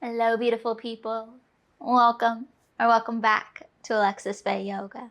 Hello, beautiful people. Welcome back to Alexis Bay Yoga.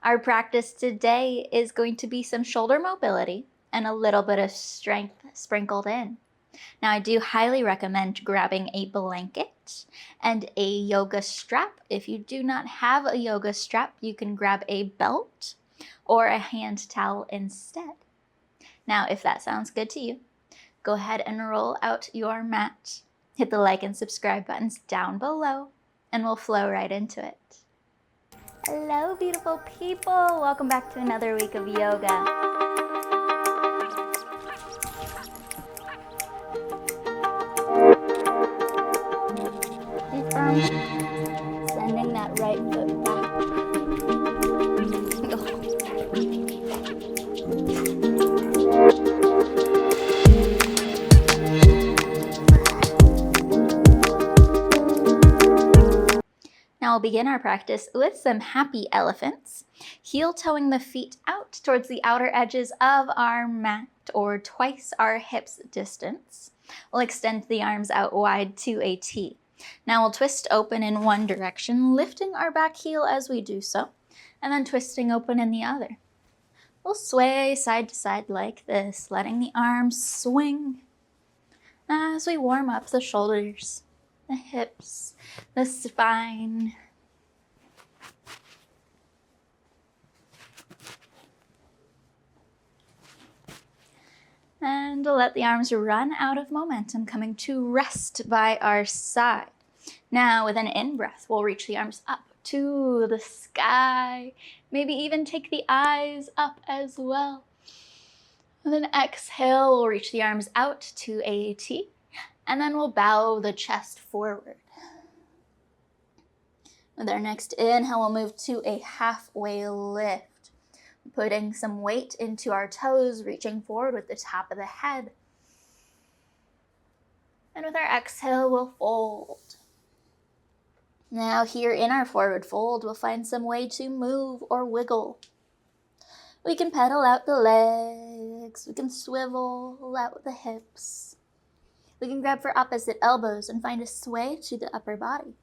Our practice today is going to be some shoulder mobility and a little bit of strength sprinkled in. Now, I do highly recommend grabbing a blanket and a yoga strap. If you do not have a yoga strap, you can grab a belt or a hand towel instead. Now, if that sounds good to you, go ahead and roll out your mat. Hit the like and subscribe buttons down below, and we'll flow right into it. Hello, beautiful people. Welcome back to another week of yoga. Stay firm. Sending that right foot back. Now we'll begin our practice with some happy elephants, heel toeing the feet out towards the outer edges of our mat or twice our hips distance. We'll extend the arms out wide to a T. Now we'll twist open in one direction, lifting our back heel as we do so, and then twisting open in the other. We'll sway side to side like this, letting the arms swing as we warm up the shoulders, the hips, the spine. And we'll let the arms run out of momentum, coming to rest by our side. Now, with an in-breath, we'll reach the arms up to the sky. Maybe even take the eyes up as well. With an exhale, we'll reach the arms out to a T, and then we'll bow the chest forward. With our next inhale, we'll move to a halfway lift, putting some weight into our toes, reaching forward with the top of the head. And with our exhale, we'll fold. Now here in our forward fold, we'll find some way to move or wiggle. We can pedal out the legs, we can swivel out the hips. We can grab for opposite elbows and find a sway to the upper body.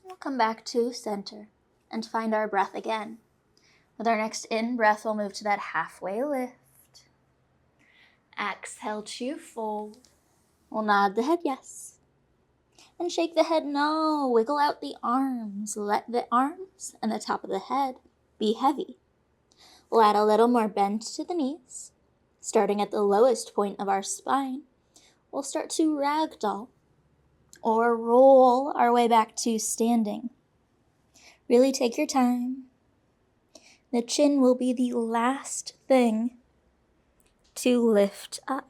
We'll come back to center and find our breath again. With our next in-breath, we'll move to that halfway lift. Exhale to fold. We'll nod the head yes. And shake the head no. Wiggle out the arms. Let the arms and the top of the head be heavy. We'll add a little more bend to the knees. Starting at the lowest point of our spine, we'll start to ragdoll or roll our way back to standing. Really take your time. The chin will be the last thing to lift up.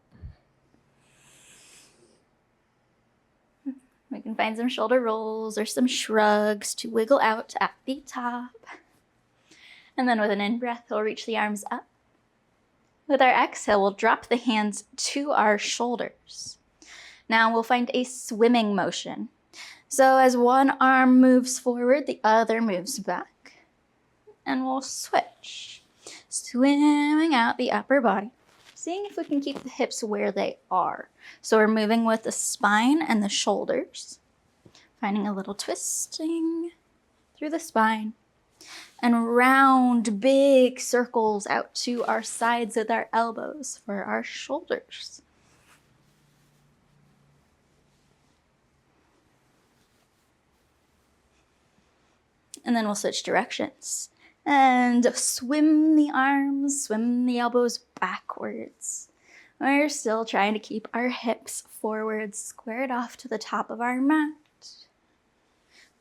We can find some shoulder rolls or some shrugs to wiggle out at the top. And then with an in-breath, we'll reach the arms up. With our exhale, we'll drop the hands to our shoulders. Now we'll find a swimming motion. So as one arm moves forward, the other moves back. And we'll switch, swimming out the upper body, seeing if we can keep the hips where they are. So we're moving with the spine and the shoulders, finding a little twisting through the spine, and round big circles out to our sides with our elbows for our shoulders. And then we'll switch directions and swim the arms, swim the elbows backwards. We're still trying to keep our hips forward, squared off to the top of our mat.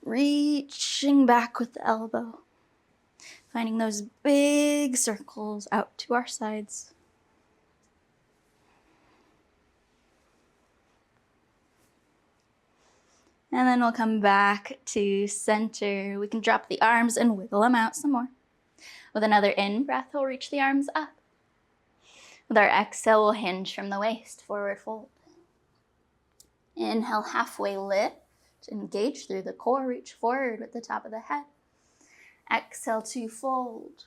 Reaching back with the elbow, finding those big circles out to our sides. And then we'll come back to center. We can drop the arms and wiggle them out some more. With another in-breath, we'll reach the arms up. With our exhale, we'll hinge from the waist, forward fold. Inhale, halfway lift. Engage through the core, reach forward with the top of the head. Exhale to fold.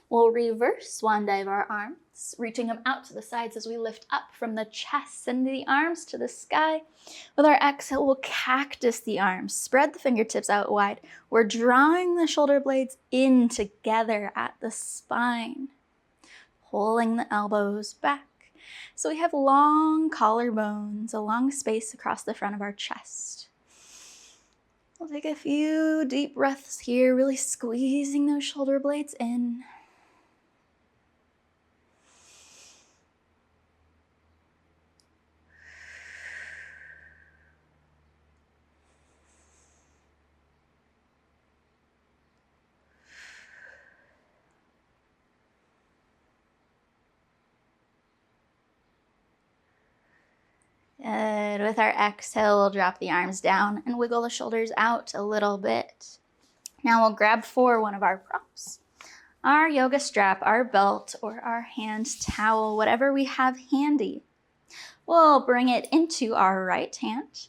We'll reverse swan dive our arms, reaching them out to the sides as we lift up from the chest, send the arms to the sky. With our exhale, we'll cactus the arms, spread the fingertips out wide. We're drawing the shoulder blades in together at the spine, pulling the elbows back. So we have long collarbones, a long space across the front of our chest. We'll take a few deep breaths here, really squeezing those shoulder blades in. Good. With our exhale, we'll drop the arms down and wiggle the shoulders out a little bit. Now we'll grab for one of our props, our yoga strap, our belt, or our hand towel, whatever we have handy. We'll bring it into our right hand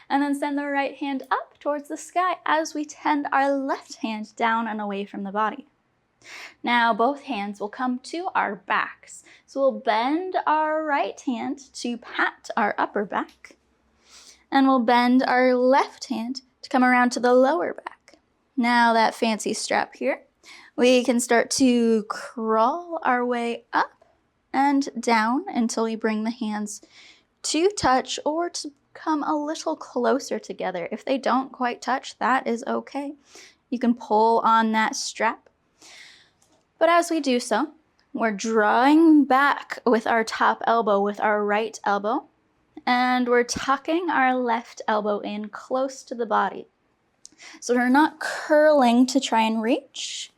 and then send the right hand up towards the sky as we tend our left hand down and away from the body. Now both hands will come to our backs. So we'll bend our right hand to pat our upper back, and we'll bend our left hand to come around to the lower back. Now that fancy strap here, we can start to crawl our way up and down until we bring the hands to touch or to come a little closer together. If they don't quite touch, that is okay. You can pull on that strap. But as we do so, we're drawing back with our top elbow with our right elbow, and we're tucking our left elbow in close to the body. So we're not curling to try and reach.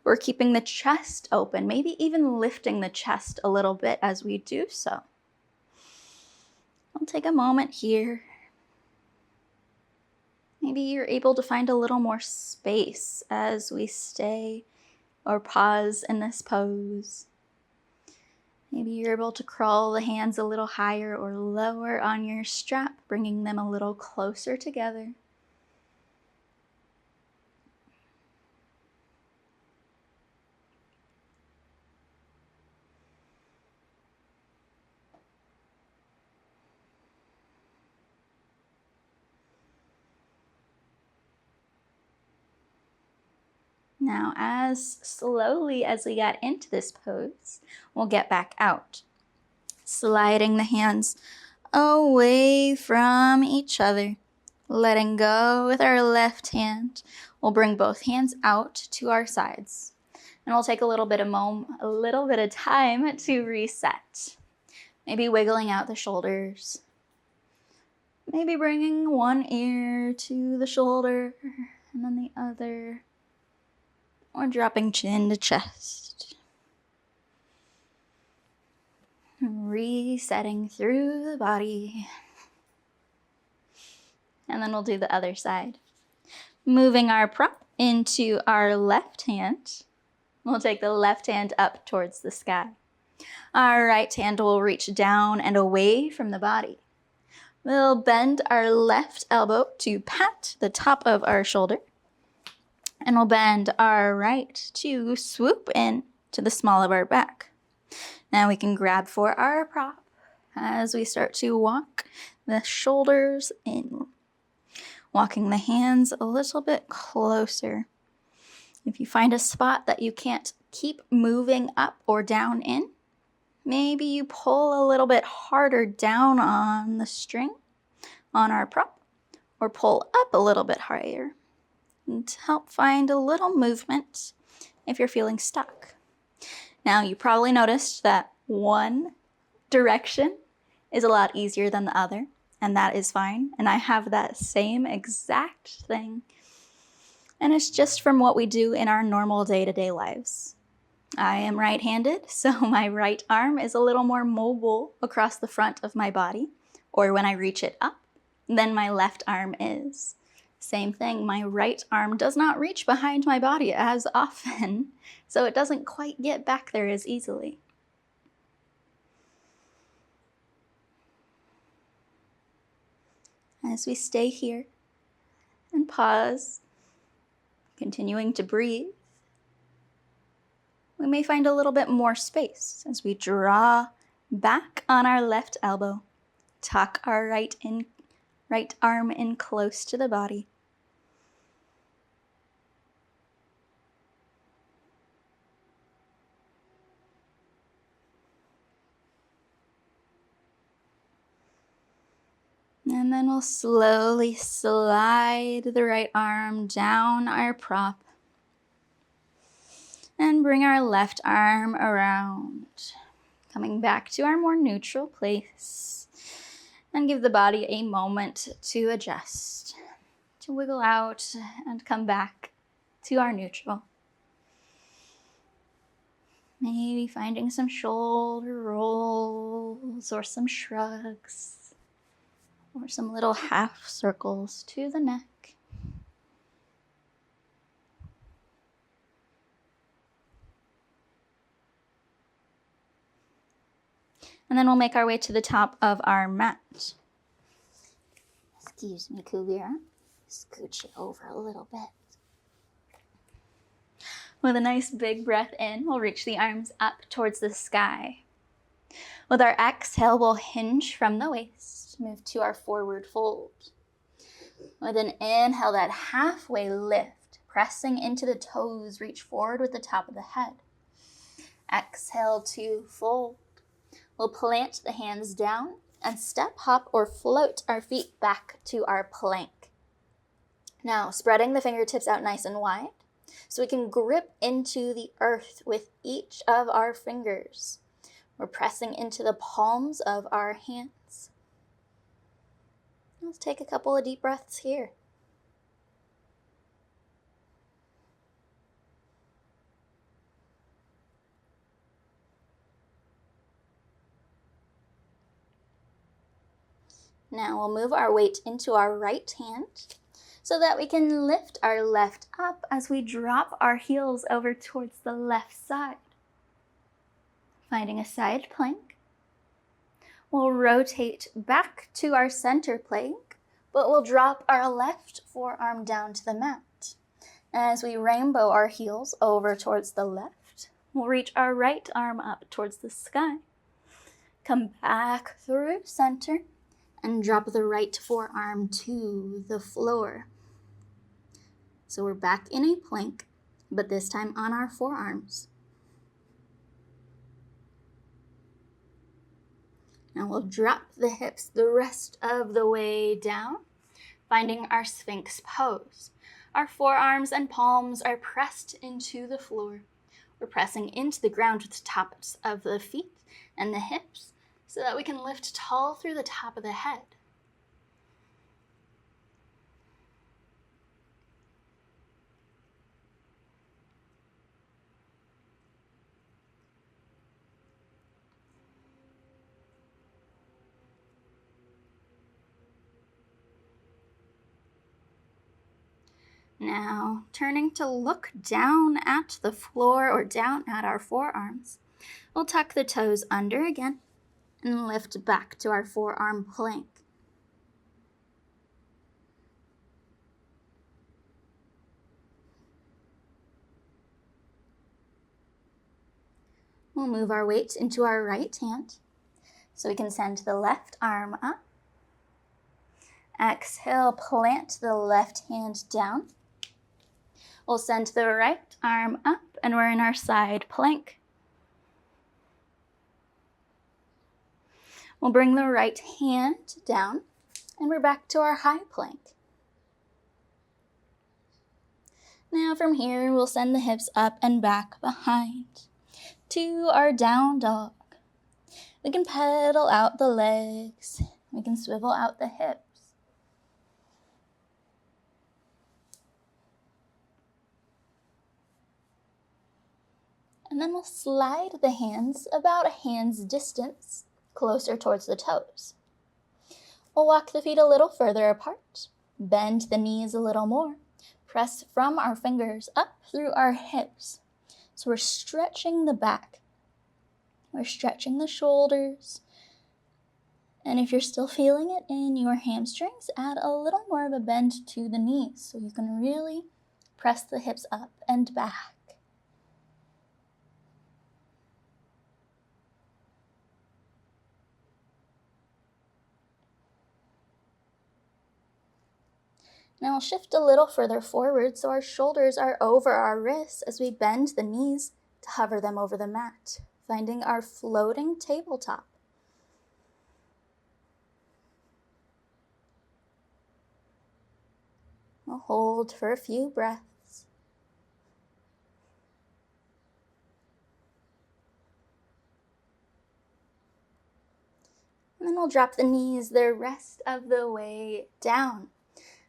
We're keeping the chest open, maybe even lifting the chest a little bit as we do so. I'll take a moment here. Maybe you're able to find a little more space as we stay or pause in this pose. Maybe you're able to crawl the hands a little higher or lower on your strap, bringing them a little closer together. Now, as slowly as we got into this pose, we'll get back out, sliding the hands away from each other, letting go with our left hand. We'll bring both hands out to our sides, and we'll take a little bit of time to reset. Maybe wiggling out the shoulders, maybe bringing one ear to the shoulder and then the other. Or dropping chin to chest. Resetting through the body. And then we'll do the other side. Moving our prop into our left hand. We'll take the left hand up towards the sky. Our right hand will reach down and away from the body. We'll bend our left elbow to pat the top of our shoulder. And we'll bend our right to swoop in to the small of our back. Now we can grab for our prop as we start to walk the shoulders in. Walking the hands a little bit closer. If you find a spot that you can't keep moving up or down in, maybe you pull a little bit harder down on the string on our prop, or pull up a little bit higher. To help find a little movement if you're feeling stuck. Now, you probably noticed that one direction is a lot easier than the other, and that is fine. And I have that same exact thing. And it's just from what we do in our normal day-to-day lives. I am right-handed, so my right arm is a little more mobile across the front of my body, or when I reach it up, than my left arm is. Same thing, my right arm does not reach behind my body as often, so it doesn't quite get back there as easily. As we stay here, And pause, continuing to breathe. We may find a little bit more space as we draw back on our left elbow, tuck our right arm in close to the body. And then we'll slowly slide the right arm down our prop and bring our left arm around, coming back to our more neutral place, and give the body a moment to adjust, to wiggle out and come back to our neutral. Maybe finding some shoulder rolls or some shrugs or some little half circles to the neck. And then we'll make our way to the top of our mat. Excuse me, Kuvira. Scooch it over a little bit. With a nice big breath in, we'll reach the arms up towards the sky. With our exhale, we'll hinge from the waist, move to our forward fold. With an inhale, that halfway lift, pressing into the toes, reach forward with the top of the head. Exhale to fold. We'll plant the hands down and step, hop, or float our feet back to our plank. Now, spreading the fingertips out nice and wide so we can grip into the earth with each of our fingers. We're pressing into the palms of our hands. Let's take a couple of deep breaths here. Now we'll move our weight into our right hand so that we can lift our left up as we drop our heels over towards the left side. Finding a side plank. We'll rotate back to our center plank, but we'll drop our left forearm down to the mat. As we rainbow our heels over towards the left, we'll reach our right arm up towards the sky. Come back through center and drop the right forearm to the floor. So we're back in a plank, but this time on our forearms. Now we'll drop the hips the rest of the way down, finding our Sphinx pose. Our forearms and palms are pressed into the floor. We're pressing into the ground with the tops of the feet and the hips so that we can lift tall through the top of the head. Now, turning to look down at the floor or down at our forearms, we'll tuck the toes under again and lift back to our forearm plank. We'll move our weight into our right hand so we can send the left arm up. Exhale, plant the left hand down. We'll send the right arm up and we're in our side plank. We'll bring the right hand down and we're back to our high plank. Now from here, we'll send the hips up and back behind to our down dog. We can pedal out the legs. We can swivel out the hips. And then we'll slide the hands about a hand's distance closer towards the toes. We'll walk the feet a little further apart, bend the knees a little more, press from our fingers up through our hips. So we're stretching the back, we're stretching the shoulders, And if you're still feeling it in your hamstrings, add a little more of a bend to the knees so you can really press the hips up and back. Now we'll shift a little further forward so our shoulders are over our wrists as we bend the knees to hover them over the mat, finding our floating tabletop. We'll hold for a few breaths. And then we'll drop the knees the rest of the way down.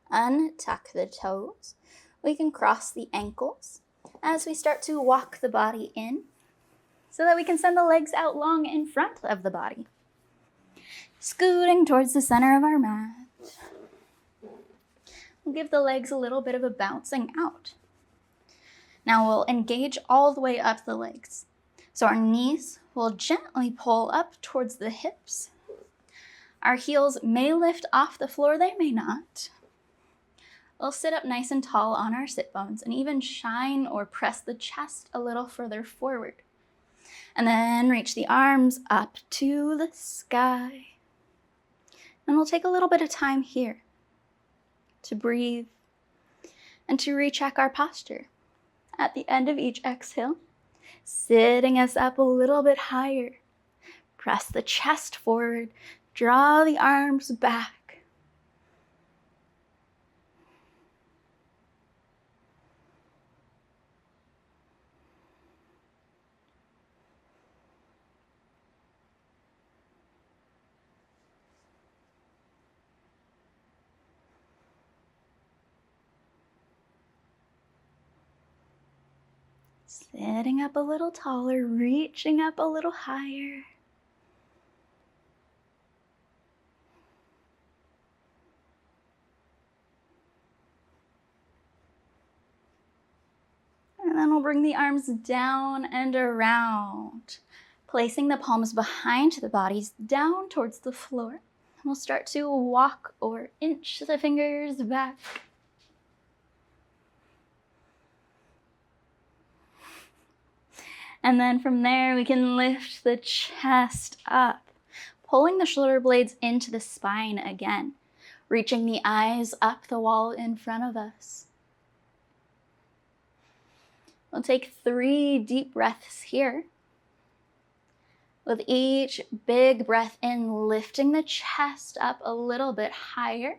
Untuck the toes. We can cross the ankles as we start to walk the body in so that we can send the legs out long in front of the body. Scooting towards the center of our mat. We'll give the legs a little bit of a bouncing out. Now we'll engage all the way up the legs. So our knees will gently pull up towards the hips. Our heels may lift off the floor, they may not. We'll sit up nice and tall on our sit bones and even shine or press the chest a little further forward. And then reach the arms up to the sky. And we'll take a little bit of time here to breathe and to recheck our posture. At the end of each exhale, sitting us up a little bit higher. Press the chest forward, draw the arms back. Sitting up a little taller, reaching up a little higher. And then we'll bring the arms down and around, placing the palms behind the bodies down towards the floor. We'll start to walk or inch the fingers back. And then from there, we can lift the chest up, pulling the shoulder blades into the spine again, reaching the eyes up the wall in front of us. We'll take 3 deep breaths here. With each big breath in, lifting the chest up a little bit higher.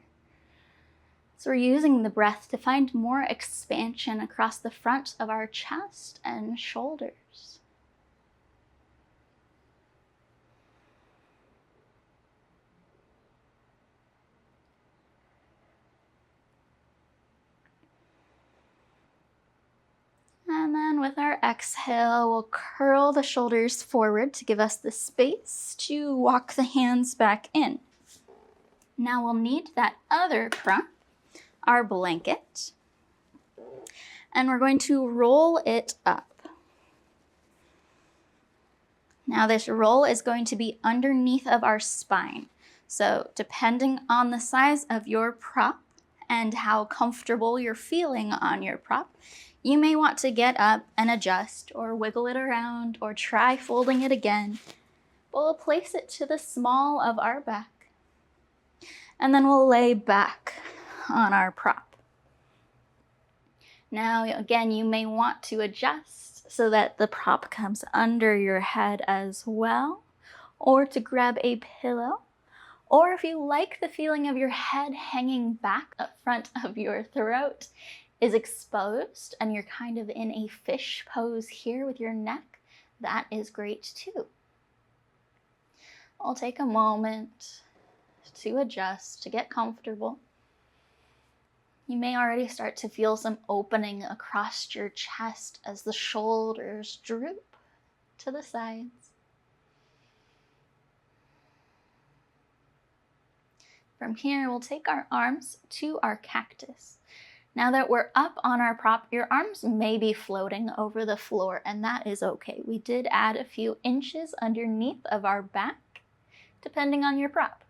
So we're using the breath to find more expansion across the front of our chest and shoulders. And then with our exhale, we'll curl the shoulders forward to give us the space to walk the hands back in. Now we'll need that other prop, our blanket, and we're going to roll it up. Now this roll is going to be underneath of our spine. So depending on the size of your prop and how comfortable you're feeling on your prop, you may want to get up and adjust or wiggle it around or try folding it again. But we'll place it to the small of our back. And then we'll lay back on our prop. Now, again, you may want to adjust so that the prop comes under your head as well, or to grab a pillow. Or if you like the feeling of your head hanging back up front of your throat is exposed and you're kind of in a fish pose here with your neck, that is great too. I'll take a moment to adjust, to get comfortable. You may already start to feel some opening across your chest as the shoulders droop to the sides. From here, we'll take our arms to our cactus. Now that we're up on our prop, your arms may be floating over the floor, and that is okay. We did add a few inches underneath of our back, depending on your prop.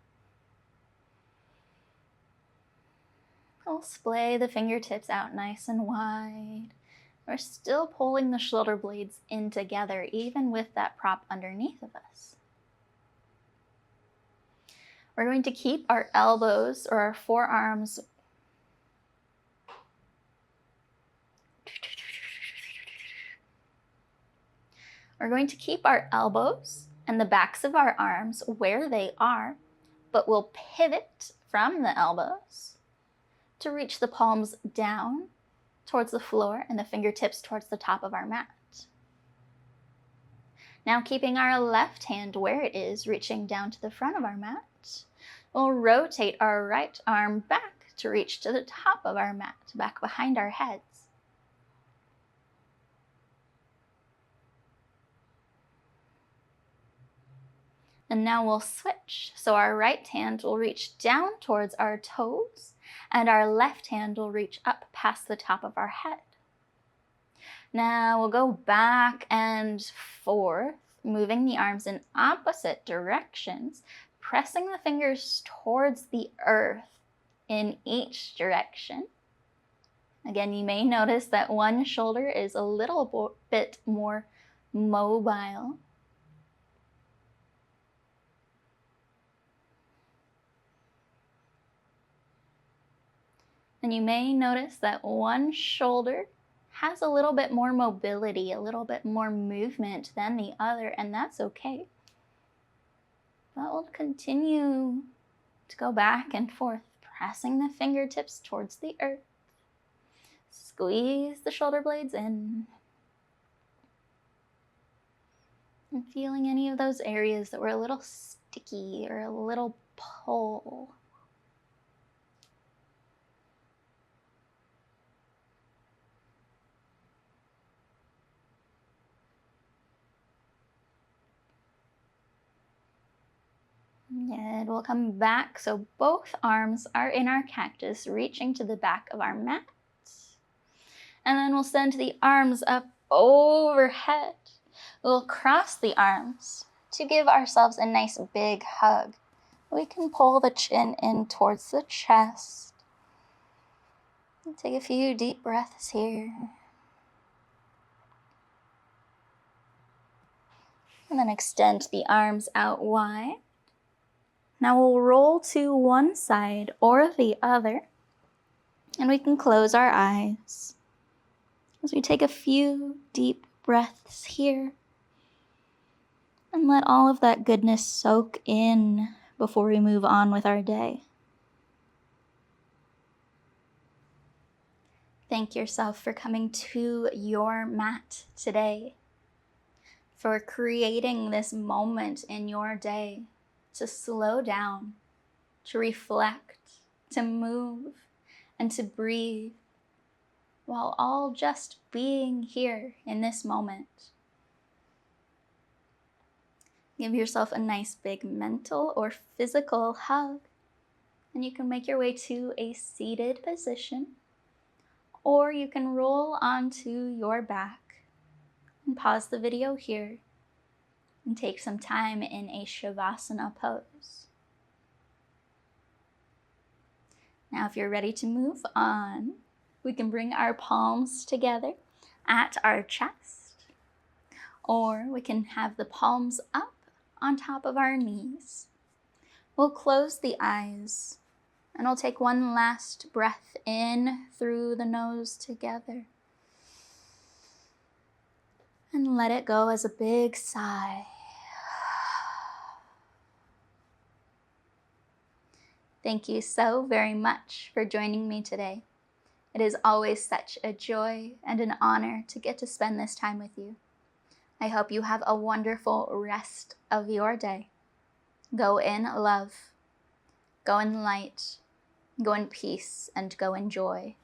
We'll splay the fingertips out nice and wide. We're still pulling the shoulder blades in together, even with that prop underneath of us. We're going to keep our elbows or our forearms and the backs of our arms where they are, but we'll pivot from the elbows to reach the palms down towards the floor and the fingertips towards the top of our mat. Now, keeping our left hand where it is, reaching down to the front of our mat, we'll rotate our right arm back to reach to the top of our mat, back behind our heads. And now we'll switch. So our right hand will reach down towards our toes, and our left hand will reach up past the top of our head. Now we'll go back and forth, moving the arms in opposite directions, pressing the fingers towards the earth in each direction. Again, you may notice that one shoulder is a little bit more mobile. And you may notice that one shoulder has a little bit more mobility, a little bit more movement than the other, and that's okay. But we'll continue to go back and forth, pressing the fingertips towards the earth. Squeeze the shoulder blades in. And feeling any of those areas that were a little sticky or a little pull. And we'll come back, so both arms are in our cactus, reaching to the back of our mat. And then we'll send the arms up overhead. We'll cross the arms to give ourselves a nice big hug. We can pull the chin in towards the chest. And take a few deep breaths here. And then extend the arms out wide. Now we'll roll to one side or the other, and we can close our eyes as we take a few deep breaths here and let all of that goodness soak in before we move on with our day. Thank yourself for coming to your mat today, for creating this moment in your day to slow down, to reflect, to move, and to breathe, while all just being here in this moment. Give yourself a nice big mental or physical hug, and you can make your way to a seated position, or you can roll onto your back and pause the video here and take some time in a Shavasana pose. Now, if you're ready to move on, we can bring our palms together at our chest, or we can have the palms up on top of our knees. We'll close the eyes, and we'll take one last breath in through the nose together. And let it go as a big sigh. Thank you so very much for joining me today. It is always such a joy and an honor to get to spend this time with you. I hope you have a wonderful rest of your day. Go in love, go in light, go in peace, and go in joy.